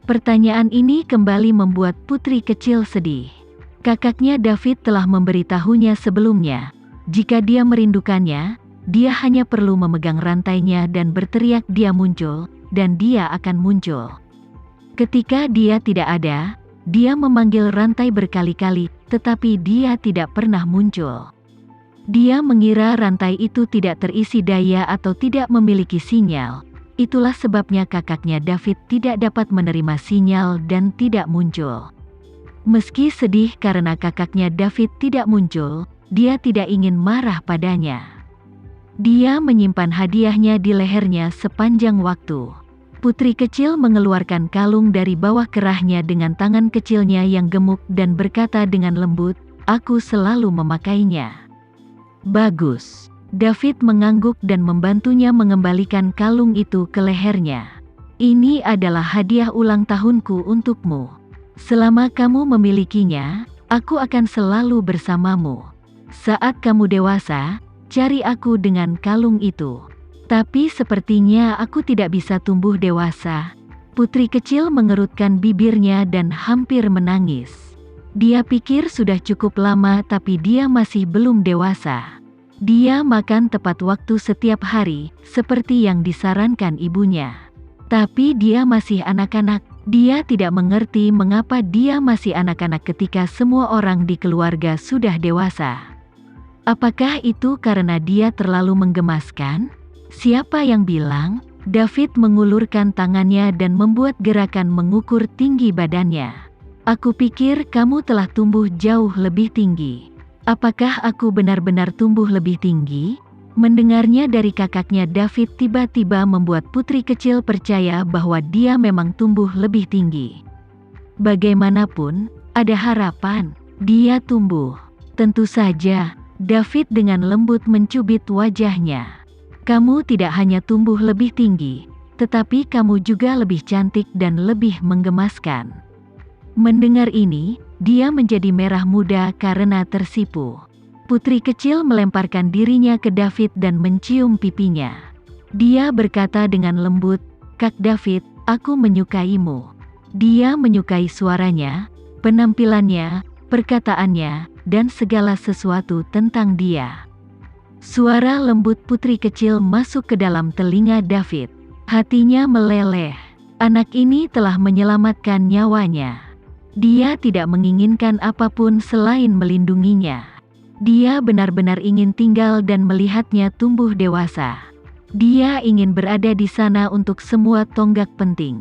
Pertanyaan ini kembali membuat putri kecil sedih. Kakaknya David telah memberitahunya sebelumnya, jika dia merindukannya, dia hanya perlu memegang rantainya dan berteriak dia muncul, dan dia akan muncul. Ketika dia tidak ada, dia memanggil rantai berkali-kali, tetapi dia tidak pernah muncul. Dia mengira rantai itu tidak terisi daya atau tidak memiliki sinyal. Itulah sebabnya kakaknya David tidak dapat menerima sinyal dan tidak muncul. Meski sedih karena kakaknya David tidak muncul, dia tidak ingin marah padanya. Dia menyimpan hadiahnya di lehernya sepanjang waktu. Putri kecil mengeluarkan kalung dari bawah kerahnya dengan tangan kecilnya yang gemuk dan berkata dengan lembut, "Aku selalu memakainya." Bagus. David mengangguk dan membantunya mengembalikan kalung itu ke lehernya. "Ini adalah hadiah ulang tahunku untukmu. Selama kamu memilikinya, aku akan selalu bersamamu. Saat kamu dewasa, cari aku dengan kalung itu." "Tapi sepertinya aku tidak bisa tumbuh dewasa." Putri kecil mengerutkan bibirnya dan hampir menangis. Dia pikir sudah cukup lama tapi dia masih belum dewasa. Dia makan tepat waktu setiap hari, seperti yang disarankan ibunya. Tapi dia masih anak-anak. Dia tidak mengerti mengapa dia masih anak-anak ketika semua orang di keluarga sudah dewasa. Apakah itu karena dia terlalu menggemaskan? Siapa yang bilang? David mengulurkan tangannya dan membuat gerakan mengukur tinggi badannya. "Aku pikir kamu telah tumbuh jauh lebih tinggi." "Apakah aku benar-benar tumbuh lebih tinggi?" Mendengarnya dari kakaknya David tiba-tiba membuat putri kecil percaya bahwa dia memang tumbuh lebih tinggi. Bagaimanapun, ada harapan. Dia tumbuh. Tentu saja, David dengan lembut mencubit wajahnya. "Kamu tidak hanya tumbuh lebih tinggi, tetapi kamu juga lebih cantik dan lebih menggemaskan." Mendengar ini, dia menjadi merah muda karena tersipu. Putri kecil melemparkan dirinya ke David dan mencium pipinya. Dia berkata dengan lembut, "Kak David, aku menyukaimu." Dia menyukai suaranya, penampilannya, perkataannya, dan segala sesuatu tentang dia. Suara lembut putri kecil masuk ke dalam telinga David. Hatinya meleleh. Anak ini telah menyelamatkan nyawanya. Dia tidak menginginkan apapun selain melindunginya. Dia benar-benar ingin tinggal dan melihatnya tumbuh dewasa. Dia ingin berada di sana untuk semua tonggak penting.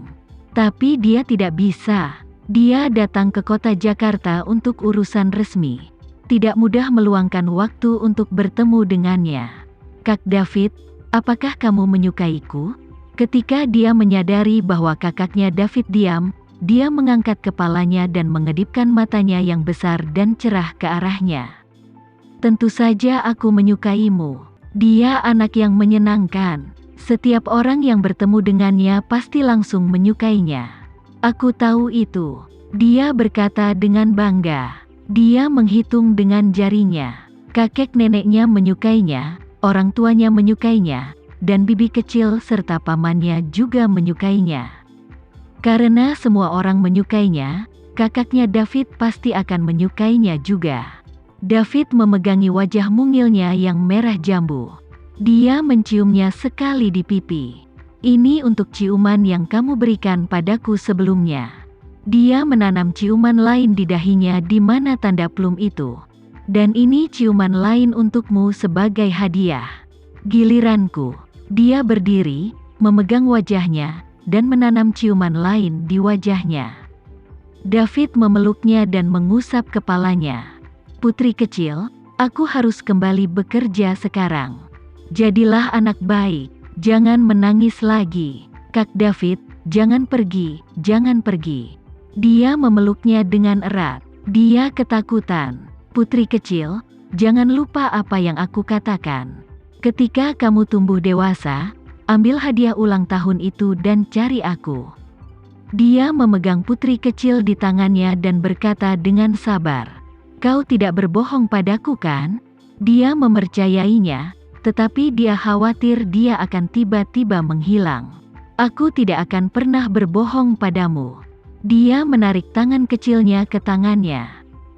Tapi dia tidak bisa. Dia datang ke kota Jakarta untuk urusan resmi. Tidak mudah meluangkan waktu untuk bertemu dengannya. "Kak David, apakah kamu menyukaiku?" Ketika dia menyadari bahwa kakaknya David diam, dia mengangkat kepalanya dan mengedipkan matanya yang besar dan cerah ke arahnya. "Tentu saja aku menyukaimu. Dia anak yang menyenangkan. Setiap orang yang bertemu dengannya pasti langsung menyukainya. Aku tahu itu." Dia berkata dengan bangga. Dia menghitung dengan jarinya. Kakek neneknya menyukainya, orang tuanya menyukainya, dan bibi kecil serta pamannya juga menyukainya. Karena semua orang menyukainya, kakaknya David pasti akan menyukainya juga. David memegangi wajah mungilnya yang merah jambu. Dia menciumnya sekali di pipi. "Ini untuk ciuman yang kamu berikan padaku sebelumnya." Dia menanam ciuman lain di dahinya di mana tanda plum itu. "Dan ini ciuman lain untukmu sebagai hadiah. Giliranku." Dia berdiri, memegang wajahnya, dan menanam ciuman lain di wajahnya. David memeluknya dan mengusap kepalanya. "Putri kecil, aku harus kembali bekerja sekarang. Jadilah anak baik, jangan menangis lagi. Kak David, jangan pergi, jangan pergi." Dia memeluknya dengan erat. Dia ketakutan. "Putri kecil, jangan lupa apa yang aku katakan. Ketika kamu tumbuh dewasa, ambil hadiah ulang tahun itu dan cari aku." Dia memegang putri kecil di tangannya dan berkata dengan sabar, "Kau tidak berbohong padaku kan?" Dia mempercayainya, tetapi dia khawatir dia akan tiba-tiba menghilang. "Aku tidak akan pernah berbohong padamu." Dia menarik tangan kecilnya ke tangannya.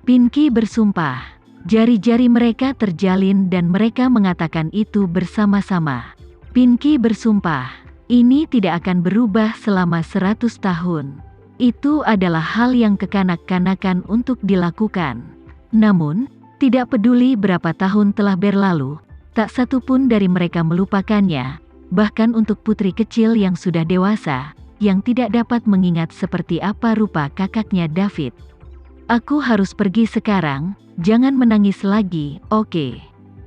Pinky bersumpah. Jari-jari mereka terjalin dan mereka mengatakan itu bersama-sama. Pinky bersumpah, ini tidak akan berubah selama 100 tahun. Itu adalah hal yang kekanak-kanakan untuk dilakukan. Namun, tidak peduli berapa tahun telah berlalu, tak satu pun dari mereka melupakannya, bahkan untuk putri kecil yang sudah dewasa, yang tidak dapat mengingat seperti apa rupa kakaknya David. Aku harus pergi sekarang, jangan menangis lagi, oke?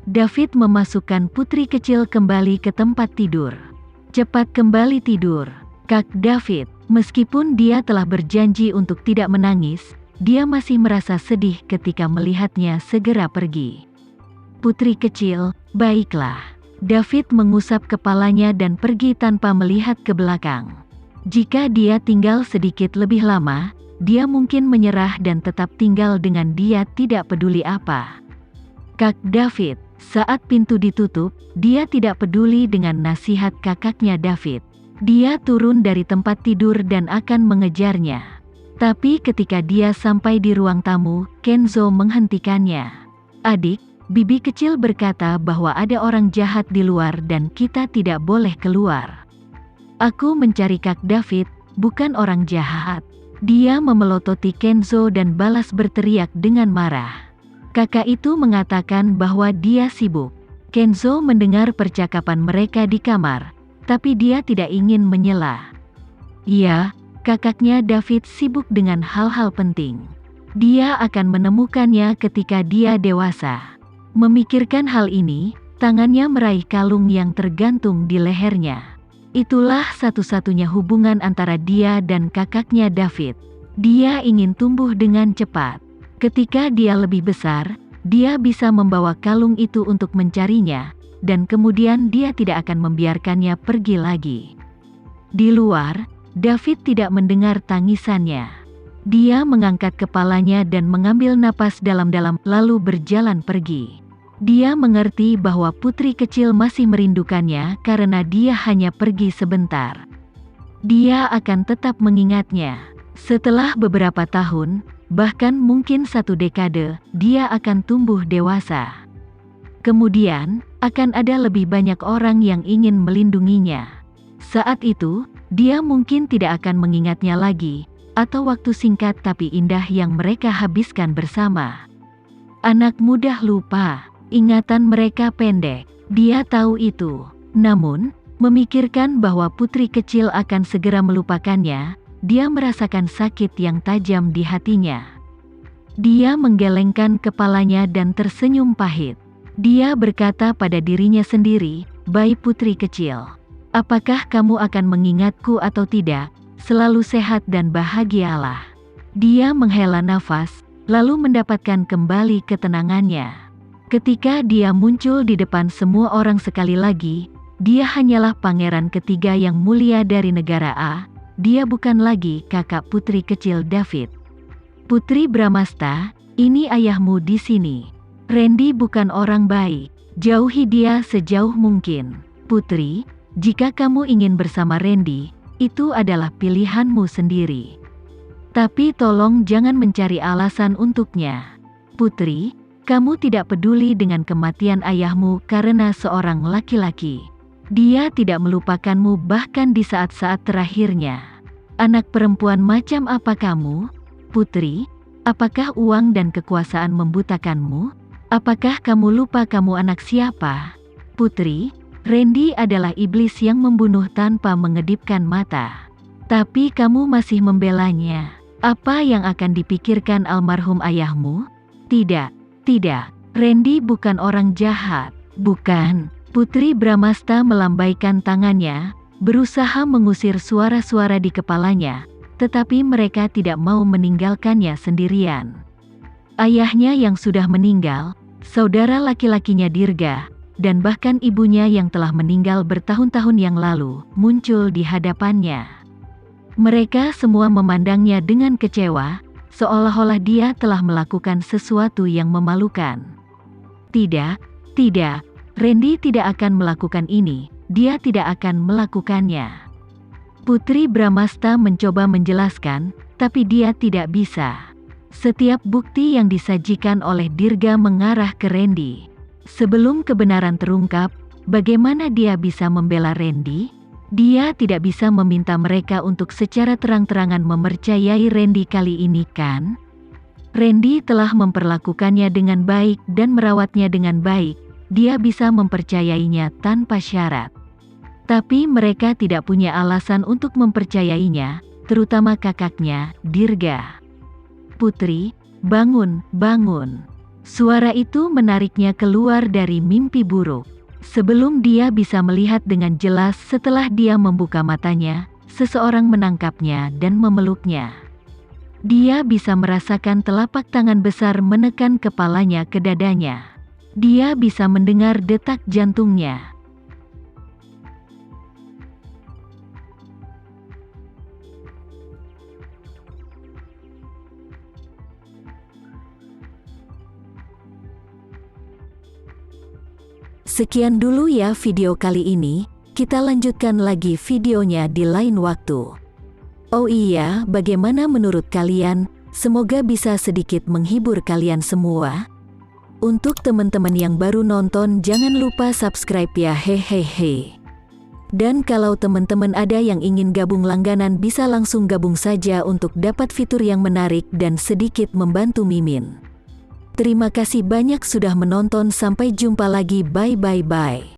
David memasukkan putri kecil kembali ke tempat tidur. Cepat kembali tidur, Kak David. Meskipun dia telah berjanji untuk tidak menangis, dia masih merasa sedih ketika melihatnya segera pergi. Putri kecil, baiklah. David mengusap kepalanya dan pergi tanpa melihat ke belakang. Jika dia tinggal sedikit lebih lama, dia mungkin menyerah dan tetap tinggal dengan dia tidak peduli apa. Kak David, saat pintu ditutup, dia tidak peduli dengan nasihat kakaknya David. Dia turun dari tempat tidur dan akan mengejarnya. Tapi ketika dia sampai di ruang tamu, Kenzo menghentikannya. Adik, bibi kecil berkata bahwa ada orang jahat di luar dan kita tidak boleh keluar. Aku mencari Kak David, bukan orang jahat. Dia memelototi Kenzo dan balas berteriak dengan marah. Kakak itu mengatakan bahwa dia sibuk. Kenzo mendengar percakapan mereka di kamar, tapi dia tidak ingin menyela. Ya, kakaknya David sibuk dengan hal-hal penting. Dia akan menemukannya ketika dia dewasa. Memikirkan hal ini, tangannya meraih kalung yang tergantung di lehernya. Itulah satu-satunya hubungan antara dia dan kakaknya David. Dia ingin tumbuh dengan cepat. Ketika dia lebih besar, dia bisa membawa kalung itu untuk mencarinya, dan kemudian dia tidak akan membiarkannya pergi lagi. Di luar, David tidak mendengar tangisannya. Dia mengangkat kepalanya dan mengambil napas dalam-dalam lalu berjalan pergi. Dia mengerti bahwa putri kecil masih merindukannya karena dia hanya pergi sebentar. Dia akan tetap mengingatnya. Setelah beberapa tahun, bahkan mungkin 1 dekade, dia akan tumbuh dewasa. Kemudian, akan ada lebih banyak orang yang ingin melindunginya. Saat itu, dia mungkin tidak akan mengingatnya lagi, atau waktu singkat tapi indah yang mereka habiskan bersama. Anak mudah lupa. Ingatan mereka pendek. Dia tahu itu. Namun, memikirkan bahwa putri kecil akan segera melupakannya, dia merasakan sakit yang tajam di hatinya. Dia menggelengkan kepalanya dan tersenyum pahit. Dia berkata pada dirinya sendiri, "Baik putri kecil. Apakah kamu akan mengingatku atau tidak? Selalu sehat dan bahagialah." Dia menghela nafas, lalu mendapatkan kembali ketenangannya. Ketika dia muncul di depan semua orang sekali lagi, dia hanyalah pangeran ketiga yang mulia dari negara A. Dia bukan lagi kakak putri kecil David. Putri Bramasta, ini ayahmu di sini. Randy bukan orang baik. Jauhi dia sejauh mungkin. Putri, jika kamu ingin bersama Randy, itu adalah pilihanmu sendiri. Tapi tolong jangan mencari alasan untuknya. Putri, kamu tidak peduli dengan kematian ayahmu karena seorang laki-laki. Dia tidak melupakanmu bahkan di saat-saat terakhirnya. Anak perempuan macam apa kamu? Putri, apakah uang dan kekuasaan membutakanmu? Apakah kamu lupa kamu anak siapa? Putri, Randy adalah iblis yang membunuh tanpa mengedipkan mata. Tapi kamu masih membelanya. Apa yang akan dipikirkan almarhum ayahmu? Tidak. Tidak, Randy bukan orang jahat. Bukan. Putri Bramasta melambaikan tangannya, berusaha mengusir suara-suara di kepalanya, tetapi mereka tidak mau meninggalkannya sendirian. Ayahnya yang sudah meninggal, saudara laki-lakinya Dirga, dan bahkan ibunya yang telah meninggal bertahun-tahun yang lalu, muncul di hadapannya. Mereka semua memandangnya dengan kecewa, seolah-olah dia telah melakukan sesuatu yang memalukan. Tidak, tidak, Randy tidak akan melakukan ini, dia tidak akan melakukannya. Putri Bramasta mencoba menjelaskan, tapi dia tidak bisa. Setiap bukti yang disajikan oleh Dirga mengarah ke Randy. Sebelum kebenaran terungkap, bagaimana dia bisa membela Randy? Dia tidak bisa meminta mereka untuk secara terang-terangan mempercayai Randy kali ini, kan? Randy telah memperlakukannya dengan baik dan merawatnya dengan baik. Dia bisa mempercayainya tanpa syarat. Tapi mereka tidak punya alasan untuk mempercayainya, terutama kakaknya, Dirga. "Putri, bangun, bangun." Suara itu menariknya keluar dari mimpi buruk. Sebelum dia bisa melihat dengan jelas setelah dia membuka matanya, seseorang menangkapnya dan memeluknya. Dia bisa merasakan telapak tangan besar menekan kepalanya ke dadanya. Dia bisa mendengar detak jantungnya. Sekian dulu ya video kali ini, kita lanjutkan lagi videonya di lain waktu. Oh iya, bagaimana menurut kalian? Semoga bisa sedikit menghibur kalian semua. Untuk teman-teman yang baru nonton, jangan lupa subscribe ya, hehehe. Dan kalau teman-teman ada yang ingin gabung langganan, bisa langsung gabung saja untuk dapat fitur yang menarik dan sedikit membantu Mimin. Terima kasih banyak sudah menonton, sampai jumpa lagi, bye bye bye.